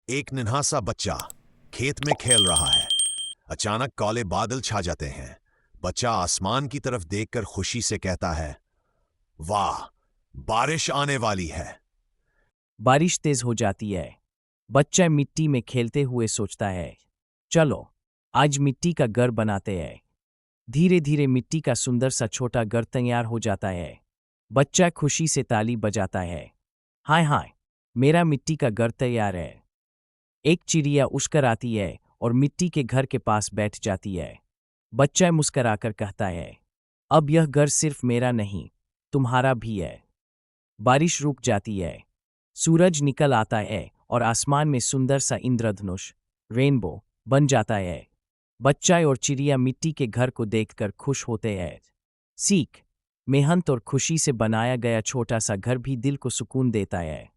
एक नन्हा सा बच्चा खेत में खेल रहा है। अचानक काले बादल छा जाते हैं। बच्चा आसमान की तरफ देखकर खुशी से कहता है, वाह, बारिश आने वाली है। बारिश तेज हो जाती है। बच्चा मिट्टी में खेलते हुए सोचता है, चलो आज मिट्टी का घर बनाते हैं। धीरे धीरे मिट्टी का सुंदर सा छोटा घर तैयार हो जाता है। बच्चा खुशी से ताली बजाता है, हाय हाय, मेरा मिट्टी का घर तैयार है। एक चिड़िया उछकर आती है और मिट्टी के घर के पास बैठ जाती है। बच्चा मुस्कराकर कहता है, अब यह घर सिर्फ मेरा नहीं, तुम्हारा भी है। बारिश रुक जाती है। सूरज निकल आता है और आसमान में सुंदर सा इंद्रधनुष रेनबो बन जाता है। बच्चा और चिड़िया मिट्टी के घर को देखकर खुश होते हैं। सीख, मेहनत और खुशी से बनाया गया छोटा सा घर भी दिल को सुकून देता है।